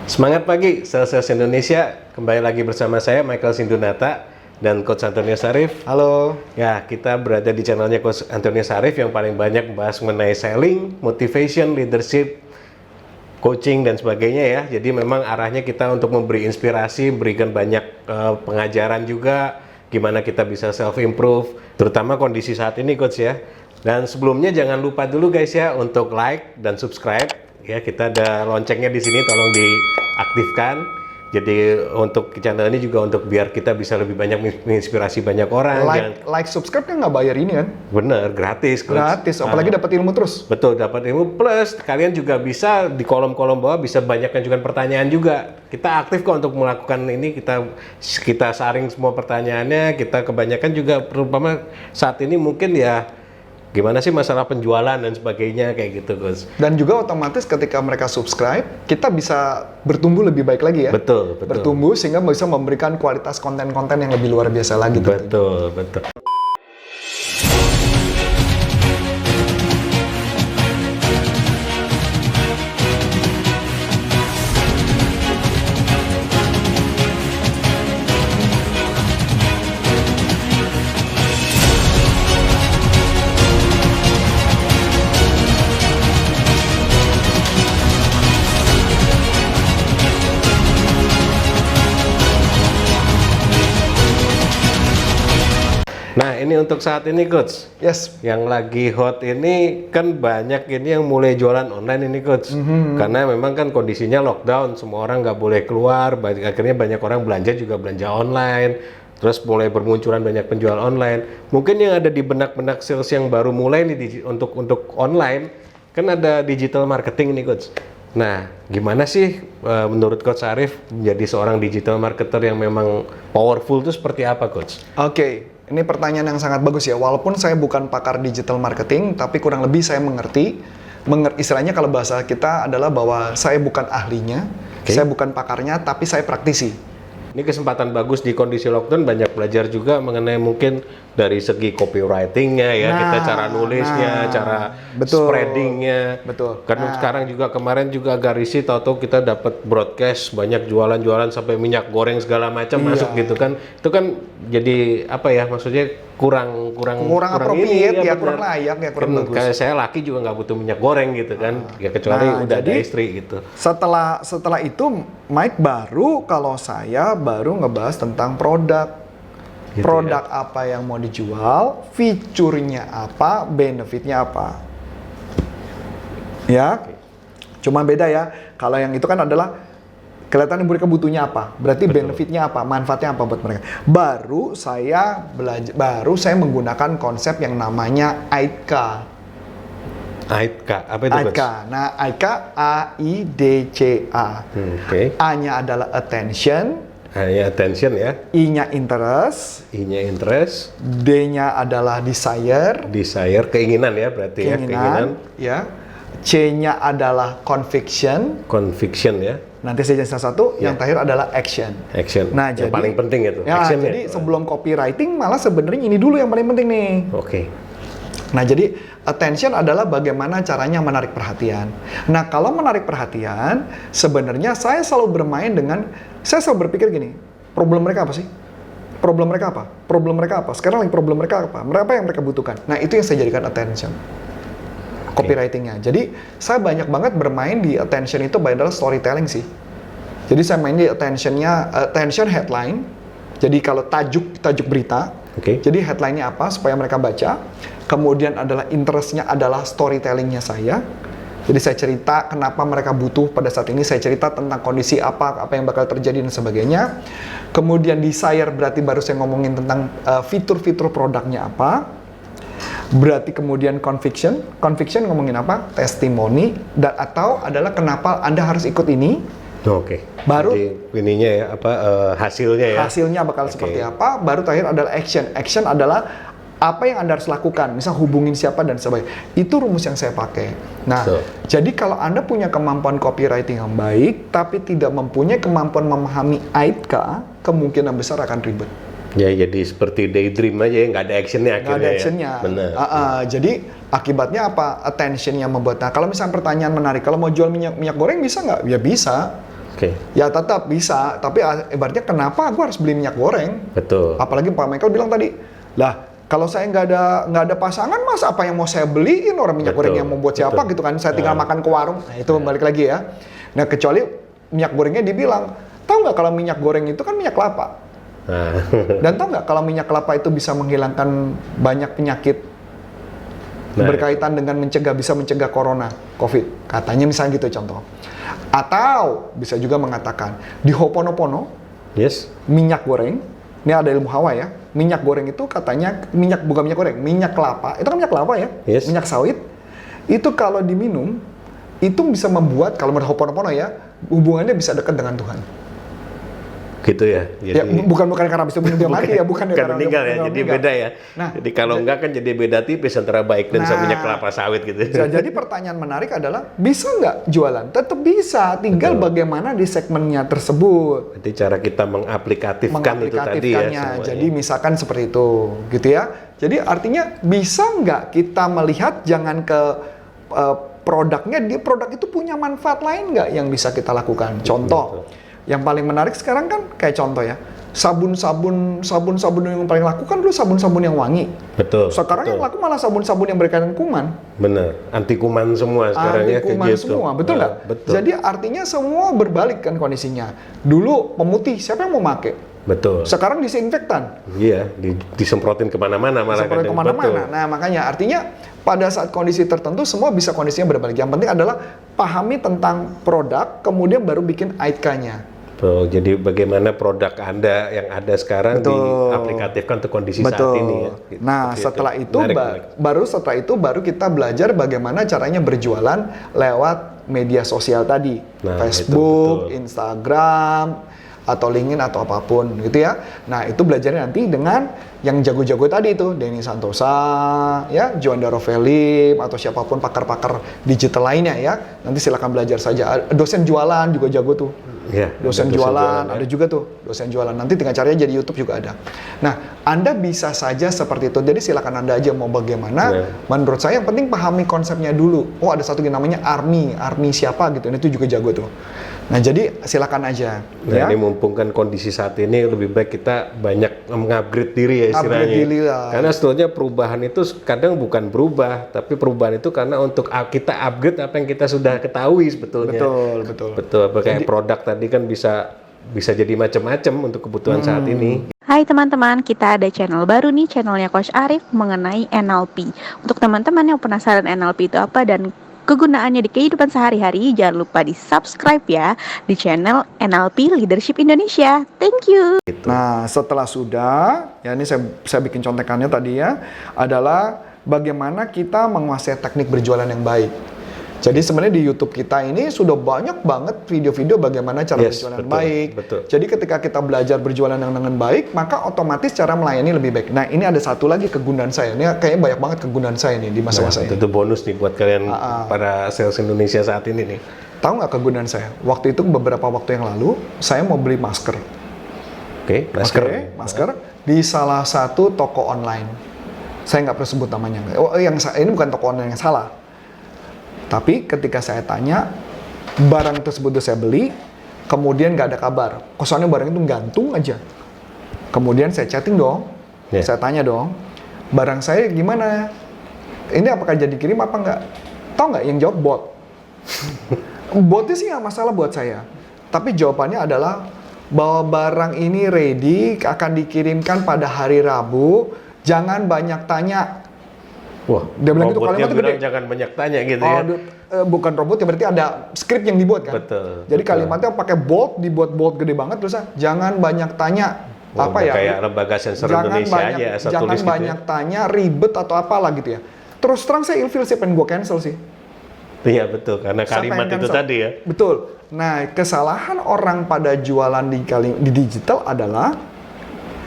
Semangat pagi, Sales Indonesia. Kembali lagi bersama saya, Michael Sindunata dan Coach Antonio Sarif. Halo. Ya, kita berada di channelnya Coach Antonio Sarif yang paling banyak membahas mengenai selling, motivation, leadership, coaching, dan sebagainya ya. Jadi memang arahnya kita untuk memberi inspirasi, berikan banyak pengajaran juga, gimana kita bisa self-improve, terutama kondisi saat ini Coach ya. Dan sebelumnya jangan lupa dulu guys ya, untuk like dan subscribe. Ya, kita ada loncengnya di sini, tolong diaktifkan. Jadi untuk channel ini juga untuk biar kita bisa lebih banyak menginspirasi banyak orang. Like, subscribe kan nggak bayar ini kan? Bener, gratis. Coach. Gratis, apalagi dapat ilmu terus. Betul, dapat ilmu plus kalian juga bisa di kolom-kolom bawah bisa banyak ajukan pertanyaan juga. Kita aktif kok untuk melakukan ini, kita saring semua pertanyaannya. Kita kebanyakan juga terutama saat ini mungkin ya gimana sih masalah penjualan dan sebagainya kayak gitu, Gus. Dan juga otomatis ketika mereka subscribe, kita bisa bertumbuh lebih baik lagi ya. Betul. Bertumbuh sehingga bisa memberikan kualitas konten-konten yang lebih luar biasa lagi. Betul. Nah, ini untuk saat ini, Coach. Yes. Yang lagi hot ini kan banyak ini yang mulai jualan online ini, Coach. Karena memang kan kondisinya lockdown, semua orang nggak boleh keluar, akhirnya banyak orang belanja juga belanja online. Terus mulai bermunculan banyak penjual online. Mungkin yang ada di benak-benak sales yang baru mulai nih untuk online, kan ada digital marketing nih, Coach. Nah, gimana sih menurut Coach Arif menjadi seorang digital marketer yang memang powerful itu seperti apa, Coach? Oke. Ini pertanyaan yang sangat bagus ya. Walaupun saya bukan pakar digital marketing, tapi kurang lebih saya mengerti. Istilahnya kalau bahasa kita adalah bahwa saya bukan ahlinya, saya bukan pakarnya, tapi saya praktisi. Ini kesempatan bagus di kondisi lockdown, banyak belajar juga mengenai mungkin dari segi copywriting-nya ya, kita cara nulisnya, cara spreading-nya. Betul. Karena sekarang juga kemarin juga agak risih, tahu-tahu kita dapat broadcast banyak jualan-jualan sampai minyak goreng segala macam masuk gitu kan. Itu kan jadi apa ya, maksudnya kurang appropriate ini, ya, kurang layak ya, kurang bagus. Kayak saya laki juga nggak butuh minyak goreng gitu kan, ya kecuali udah ada istri gitu. Setelah itu Mike kalau saya baru ngebahas tentang produk. Gitu produk ya? Apa yang mau dijual, fiturnya apa, benefitnya apa. Ya, cuma beda ya. Kalau yang itu kan adalah kelihatan mereka butuhnya apa, berarti benefitnya apa, manfaatnya apa buat mereka. Baru saya menggunakan konsep yang namanya AIDCA. AIDCA, apa itu? AIDCA. Nah, AIDCA, A-I-D-C-A. A-nya adalah attention. A-nya attention ya. I-nya interest. I-nya interest. D-nya adalah desire. Desire, keinginan ya berarti keinginan. Ya. C-nya adalah conviction. Conviction ya. Nanti saya jelaskan salah satu. Yang terakhir adalah action. Action. Nah, yang paling penting itu. Ya, jadi sebelum copywriting malah sebenarnya ini dulu yang paling penting nih. Oke. Nah, jadi attention adalah bagaimana caranya menarik perhatian. Nah, kalau menarik perhatian, sebenarnya saya selalu berpikir gini, problem mereka apa sih? Problem mereka apa? Problem mereka apa? Sekarang lagi problem mereka apa? Apa yang mereka butuhkan? Nah, itu yang saya jadikan attention. Copywriting-nya. Jadi, saya banyak banget bermain di attention itu adalah storytelling sih. Jadi, saya main di attention headline. Jadi, kalau tajuk berita. Jadi, headline-nya apa? Supaya mereka baca. Kemudian adalah interest-nya adalah storytelling-nya saya. Jadi saya cerita kenapa mereka butuh pada saat ini, saya cerita tentang kondisi apa yang bakal terjadi dan sebagainya. Kemudian desire berarti baru saya ngomongin tentang fitur-fitur produknya apa. Berarti kemudian conviction ngomongin apa? Testimoni atau adalah kenapa Anda harus ikut ini. Baru jadi ininya ya hasilnya ya. Hasilnya bakal seperti apa? Baru terakhir adalah action. Action adalah apa yang Anda harus lakukan, misal hubungin siapa dan sebagainya. Itu rumus yang saya pakai. Nah, jadi kalau Anda punya kemampuan copywriting yang baik, tapi tidak mempunyai kemampuan memahami AIDCA, kemungkinan besar akan ribet. Ya, jadi seperti daydream aja ya, nggak ada actionnya akhirnya. Nggak ada actionnya. Ya? Benar. Jadi akibatnya apa? Attention yang membuat. Nah, kalau misalnya pertanyaan menarik, kalau mau jual minyak goreng bisa nggak? Ya bisa. Oke. Ya tetap bisa, tapi ibaratnya kenapa aku harus beli minyak goreng? Betul. Apalagi Pak Michael bilang tadi, lah kalau saya nggak ada pasangan, mas apa yang mau saya beliin orang minyak Betul, goreng yang mau buat siapa betul. gitu kan? Saya tinggal makan ke warung. Nah itu balik lagi ya. Nah kecuali minyak gorengnya dibilang, tahu nggak kalau minyak goreng itu kan minyak kelapa? Nah, Dan tahu nggak kalau minyak kelapa itu bisa menghilangkan banyak penyakit Nah, berkaitan dengan bisa mencegah corona, COVID. Katanya misalnya gitu contoh. Atau bisa juga mengatakan di Ho'oponopono, yes. minyak goreng, ini ada ilmu hawa ya. Minyak goreng itu katanya bukan minyak goreng, minyak kelapa. Itu kan minyak kelapa ya, Yes. minyak sawit. Itu kalau diminum itu bisa membuat kalau menurut Ho'oponopono ya, hubungannya bisa dekat dengan Tuhan. Gitu ya. Ya bukan karena bisa minum dia mati ya, bukan Karena meninggal ya, jadi beda ya. Nah, jadi kalau enggak kan jadi beda tipis antara baik dan minyak kelapa sawit gitu. Jadi pertanyaan menarik adalah, bisa nggak jualan? Tetap bisa, tinggal bagaimana di segmennya tersebut. Jadi cara kita mengaplikatifkan itu tadi ya semuanya. Jadi misalkan seperti itu, gitu ya. Jadi artinya bisa nggak kita melihat jangan ke produknya, produk itu punya manfaat lain nggak yang bisa kita lakukan? Contoh, yang paling menarik sekarang kan kayak contoh ya, sabun-sabun yang paling laku kan dulu sabun-sabun yang wangi. Betul. Sekarang yang laku malah sabun-sabun yang berkaitan kuman. Bener, anti kuman semua sekarang ya. Anti kuman semua, betul nggak? Betul. Jadi artinya semua berbalik kan kondisinya. Dulu pemutih, siapa yang mau pakai? Betul. Sekarang disinfektan. Iya, disemprotin kemana-mana malah. Disemprotin kemana-mana. Nah makanya artinya pada saat kondisi tertentu semua bisa kondisinya berbalik. Yang penting adalah pahami tentang produk, kemudian baru bikin AIK-nya. Betul. Jadi bagaimana produk Anda yang ada sekarang diaplikatifkan untuk kondisi saat ini ya. Gitu. Nah, setelah itu menarik. baru kita belajar bagaimana caranya berjualan lewat media sosial tadi. Nah, Facebook, itu betul. Instagram, atau LinkedIn atau apapun gitu ya. Nah, itu belajarnya nanti dengan yang jago-jago tadi itu, Denny Santosa, ya, Juanda Rovelim atau siapapun pakar-pakar digital lainnya ya. Nanti silakan belajar saja. Dosen jualan juga jago tuh. Ya, dosen jualan, ada juga tuh dosen jualan. Nanti tinggal carinya jadi YouTube juga ada. Nah, Anda bisa saja seperti itu. Jadi silakan Anda aja mau bagaimana. Menurut saya yang penting pahami konsepnya dulu. Oh, ada satu yang namanya ARMY siapa gitu. Itu juga jago tuh. Nah, jadi silakan aja. Nah, ini mumpung kan kondisi saat ini lebih baik kita banyak mengupgrade diri ya istilahnya. Karena sebetulnya perubahan itu kadang bukan berubah, tapi perubahan itu karena untuk kita upgrade apa yang kita sudah ketahui sebetulnya. Betul. Kayak produk tadi kan bisa jadi macam-macam untuk kebutuhan saat ini. Hai teman-teman, kita ada channel baru nih, channelnya Coach Arif mengenai NLP. Untuk teman-teman yang penasaran NLP itu apa dan kegunaannya di kehidupan sehari-hari, jangan lupa di subscribe ya di channel NLP Leadership Indonesia. Thank you. Nah, setelah sudah, ya ini saya bikin contekannya tadi ya, adalah bagaimana kita menguasai teknik berjualan yang baik. Jadi sebenarnya di YouTube kita ini sudah banyak banget video-video bagaimana cara berjualan yang baik. Jadi ketika kita belajar berjualan yang dengan baik, maka otomatis cara melayani lebih baik. Nah, ini ada satu lagi kegunaan saya. Ini kayaknya banyak banget kegunaan saya nih di masa-masa ini. Itu bonus nih buat kalian para sales Indonesia saat ini nih. Tahu nggak kegunaan saya? Waktu itu beberapa waktu yang lalu, saya mau beli masker. Masker di salah satu toko online. Saya nggak perlu sebut namanya. Ini bukan toko online yang salah. Tapi ketika saya tanya, barang tersebut saya beli, kemudian nggak ada kabar. Soalnya barang itu gantung aja. Kemudian saya chatting dong, saya tanya dong, barang saya gimana? Ini apakah jadi kirim apa nggak? Tahu nggak yang jawab bot? Botnya sih nggak masalah buat saya. Tapi jawabannya adalah bahwa barang ini ready, akan dikirimkan pada hari Rabu, jangan banyak tanya. Wah, dia bilang gitu, kalimatnya gede. Jangan banyak tanya gitu ya. Bukan robot ya, berarti ada skrip yang dibuat kan. Jadi kalimatnya pakai bold, dibuat bold gede banget, terusnya jangan banyak tanya. Apa ya? Kayak lembaga sensor Indonesia aja. Jangan banyak tanya, ribet atau apalah gitu ya. Terus terang saya ilfil sih, pengen gue cancel sih. Iya betul, karena kalimat itu tadi ya. Betul. Nah, kesalahan orang pada jualan di digital adalah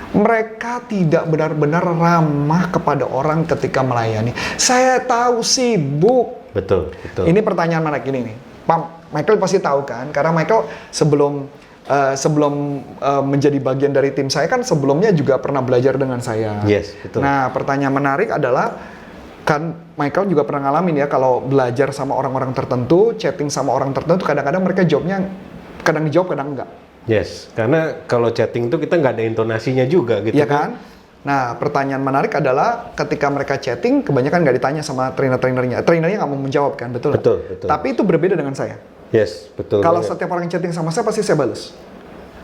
mereka tidak benar-benar ramah kepada orang ketika melayani. Saya tahu sibuk. Betul. Ini pertanyaan menarik ini nih. Pak Michael pasti tahu kan? Karena Michael sebelum menjadi bagian dari tim saya kan sebelumnya juga pernah belajar dengan saya. Yes, betul. Nah, pertanyaan menarik adalah kan Michael juga pernah ngalamin ya kalau belajar sama orang-orang tertentu, chatting sama orang tertentu, kadang-kadang mereka jawabnya kadang dijawab, kadang enggak. Yes, karena kalau chatting itu kita nggak ada intonasinya juga gitu Iya kan? Nah, pertanyaan menarik adalah ketika mereka chatting, kebanyakan nggak ditanya sama trainer-trainernya. Trainernya nggak mau menjawab kan, betul? Betul, betul. Tapi itu berbeda dengan saya. Yes, betul. Kalau banget. setiap orang chatting sama saya, pasti saya balas.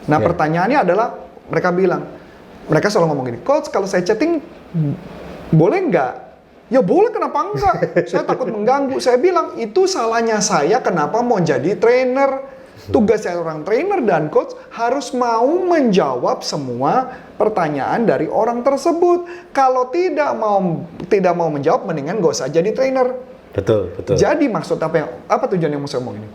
Nah, Ya. pertanyaannya adalah, mereka selalu ngomong gini, Coach, kalau saya chatting, boleh nggak? Ya boleh, kenapa enggak? Saya takut mengganggu. Saya bilang, itu salahnya saya kenapa mau jadi trainer. Tugas saya orang trainer dan coach harus mau menjawab semua pertanyaan dari orang tersebut. Kalau tidak mau menjawab, mendingan gak usah jadi trainer. Betul, betul. Jadi maksud apa tujuan yang mau saya omongin ini?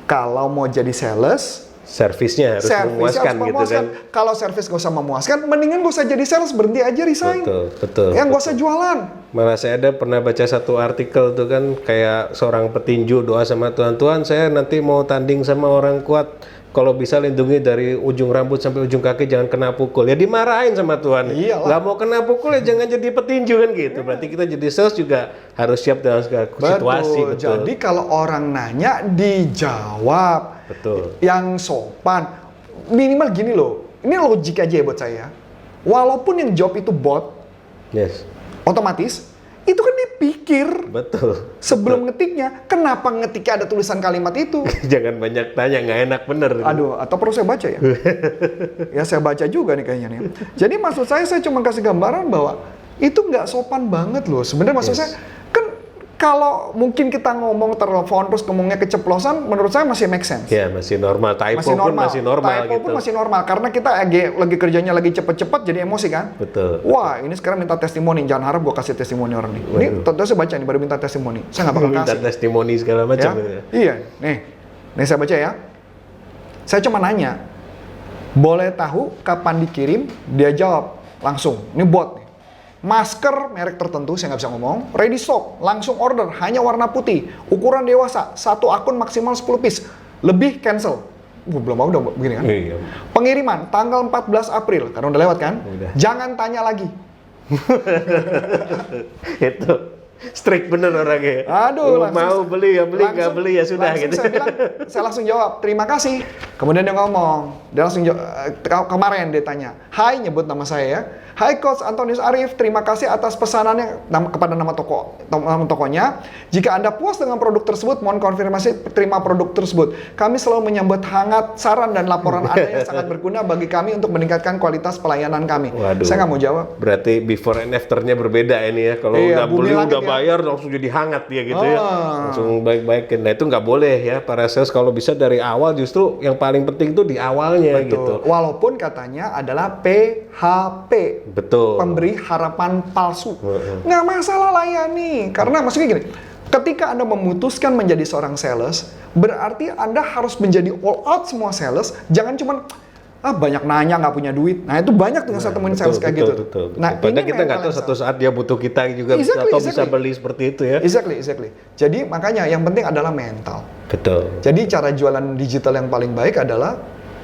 Kalau mau jadi sales, Servisnya harus memuaskan gitu kan. Kalau servis gak usah memuaskan, mendingan gak usah jadi sales, berhenti aja resign. Betul, betul. Yang gak betul. usah jualan. Malah saya pernah baca satu artikel tuh kan, kayak seorang petinju doa sama Tuhan, Tuhan saya nanti mau tanding sama orang kuat, kalau bisa lindungi dari ujung rambut sampai ujung kaki, jangan kena pukul. Ya dimarahin sama Tuhan. Iyalah. Nggak mau kena pukul ya jangan jadi petinju kan gitu. Berarti kita jadi sales juga harus siap dengan segala situasi. Betul. Jadi kalau orang nanya, dijawab. Betul. Yang sopan. Minimal gini loh, ini logik aja ya buat saya. Walaupun yang jawab itu bot, Yes. otomatis itu kan dipikir Betul. sebelum ngetiknya. Kenapa ngetiknya ada tulisan kalimat itu? Jangan banyak tanya, nggak enak bener. Aduh, atau perlu saya baca ya? Ya saya baca juga nih kayaknya nih. Jadi maksud saya cuma kasih gambaran bahwa itu nggak sopan banget loh. Sebenarnya maksud saya, kan kalau mungkin kita ngomong telepon terus ngomongnya keceplosan, menurut saya masih make sense. Ya masih normal. Typo pun masih normal Typo gitu. pun masih normal, karena kita lagi kerjanya lagi cepet-cepet jadi emosi kan. Betul. Wah, ini sekarang minta testimoni, jangan harap gue kasih testimoni orang nih. Ini tentu saya baca nih, baru minta testimoni. Saya nggak bakal Minta kasih. testimoni segala macam. Ya? Ya. Iya, nih saya baca ya. Saya cuma nanya, boleh tahu kapan dikirim? Dia jawab langsung, ini bot nih. Masker merek tertentu, saya nggak bisa ngomong, ready stock, langsung order, hanya warna putih, ukuran dewasa, satu akun maksimal 10 piece, lebih cancel. Belum mau udah begini kan? Iya. Pengiriman tanggal 14 April, karena udah lewat kan? Udah. Jangan tanya lagi. Itu strict bener orangnya. Aduh, Lu langsung- mau beli ya beli, nggak langsung- beli ya sudah langsung gitu. Saya langsung jawab, terima kasih. Kemudian dia ngomong, dia langsung kemarin dia tanya, Hai, nyebut nama saya ya. Hai Coach Antonius Arif, terima kasih atas pesanannya kepada nama tokonya. Jika Anda puas dengan produk tersebut, mohon konfirmasi terima produk tersebut. Kami selalu menyambut hangat saran dan laporan Anda yang sangat berguna bagi kami untuk meningkatkan kualitas pelayanan kami. Waduh. Saya nggak mau jawab. Berarti before and after-nya berbeda ini ya. Kalau Iya, udah bumi beli, langit udah ya. bayar, langsung jadi hangat dia gitu ya. Ah. Langsung baik-baikin. Nah itu nggak boleh ya. Para sales kalau bisa dari awal, justru yang paling penting tuh di awalnya gitu. Walaupun katanya adalah PHP. Betul. Pemberi harapan palsu. Nggak masalah layani. Karena maksudnya gini, ketika Anda memutuskan menjadi seorang sales, berarti Anda harus menjadi all out semua sales. Jangan cuman, banyak nanya nggak punya duit. Nah itu banyak tuh yang saya temuin sales kayak gitu. Betul. Nah Padahal ini kita nggak mental tahu yang satu saat dia butuh kita juga atau bisa beli seperti itu ya. Exactly. Jadi makanya yang penting adalah mental. Betul. Jadi cara jualan digital yang paling baik adalah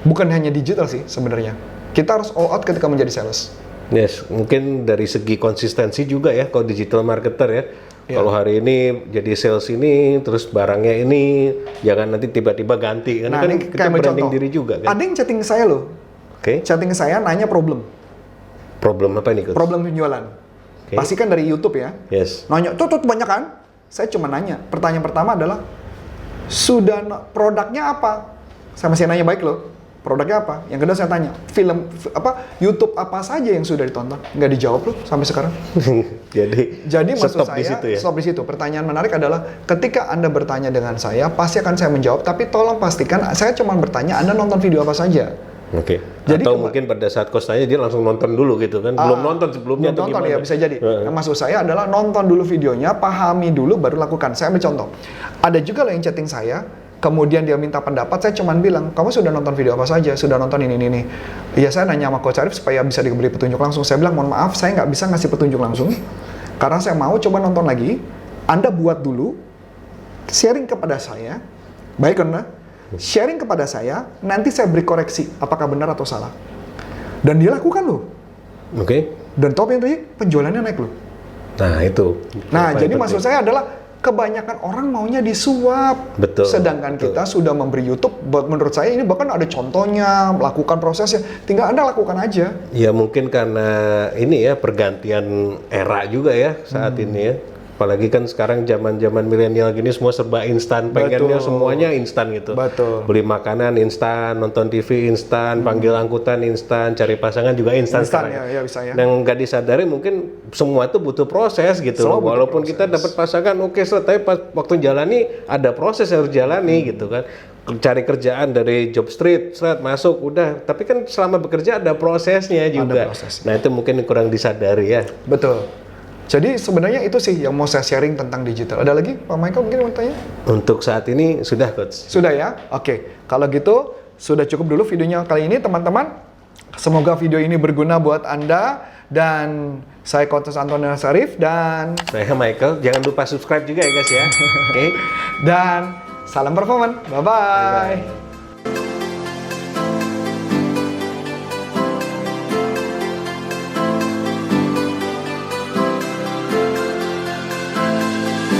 bukan hanya digital sih sebenarnya. Kita harus all out ketika menjadi sales. Yes, mungkin dari segi konsistensi juga ya kalau digital marketer ya. Iya. Kalau hari ini jadi sales ini, terus barangnya ini, jangan nanti tiba-tiba ganti. Karena kan ini kita ambil branding contoh. diri juga kan. Ada yang chatting saya loh. Oke. Chatting saya nanya problem Problem apa ini, Coach? penjualan. Oke. Pasti kan dari YouTube ya. Yes. Nanya, tuh banyak kan? Saya cuma nanya. Pertanyaan pertama adalah, produknya apa? Saya masih nanya baik loh. Produknya apa? Yang kedua saya tanya, YouTube apa saja yang sudah ditonton? Nggak dijawab loh sampai sekarang. Jadi maksud stop saya, di situ ya. stop di situ. Pertanyaan menarik adalah, ketika Anda bertanya dengan saya, pasti akan saya menjawab. Tapi tolong pastikan, saya cuma bertanya, Anda nonton video apa saja? Oke. Jadi Atau mungkin pada saat coach tanya dia langsung nonton dulu gitu kan. Belum nonton sebelumnya belum atau nonton gimana? ya, bisa jadi. Nah, maksud saya adalah nonton dulu videonya, pahami dulu, baru lakukan. Saya ambil contoh. Ada juga loh yang chatting saya, kemudian dia minta pendapat, saya cuman bilang, kamu sudah nonton video apa saja? Sudah nonton ini. Iya, saya nanya sama Coach Arif supaya bisa diberi petunjuk langsung. Saya bilang, mohon maaf, saya nggak bisa ngasih petunjuk langsung, karena saya mau coba nonton lagi. Anda buat dulu, sharing kepada saya, baik kan? Sharing kepada saya, nanti saya beri koreksi, apakah benar atau salah. Dan dia lakukan loh. Oke. Dan top yang tadi, penjualannya naik loh. Nah itu. Nah, Apa jadi yang maksud penting? saya adalah kebanyakan orang maunya disuap. Betul, Sedangkan betul. kita sudah memberi YouTube, menurut saya ini bahkan ada contohnya, melakukan prosesnya. Tinggal Anda lakukan aja. Ya mungkin karena ini ya pergantian era juga ya saat ini ya. Apalagi kan sekarang zaman-zaman milenial gini semua serba instan, pengennya Betul. semuanya instan gitu. Betul. Beli makanan instan, nonton TV instan, panggil angkutan instan, cari pasangan juga instan Instan sekarang. ya bisa ya. Yang nggak disadari mungkin semua itu butuh proses gitu. Semua loh. butuh Walaupun proses. kita dapat pasangan oke, tapi pas waktu jalani ada proses yang harus jalani gitu kan. Cari kerjaan dari job street, masuk udah. Tapi kan selama bekerja ada prosesnya juga. prosesnya. Nah itu mungkin kurang disadari ya. Betul. Jadi sebenarnya itu sih yang mau saya sharing tentang digital. Ada lagi Pak Michael mungkin mau tanya? Untuk saat ini sudah coach. Sudah ya? Oke. Kalau gitu sudah cukup dulu videonya kali ini teman-teman. Semoga video ini berguna buat Anda dan saya Coach Antonio Syarif dan Saya Michael, jangan lupa subscribe juga ya guys ya. Oke. dan salam performan. Bye bye.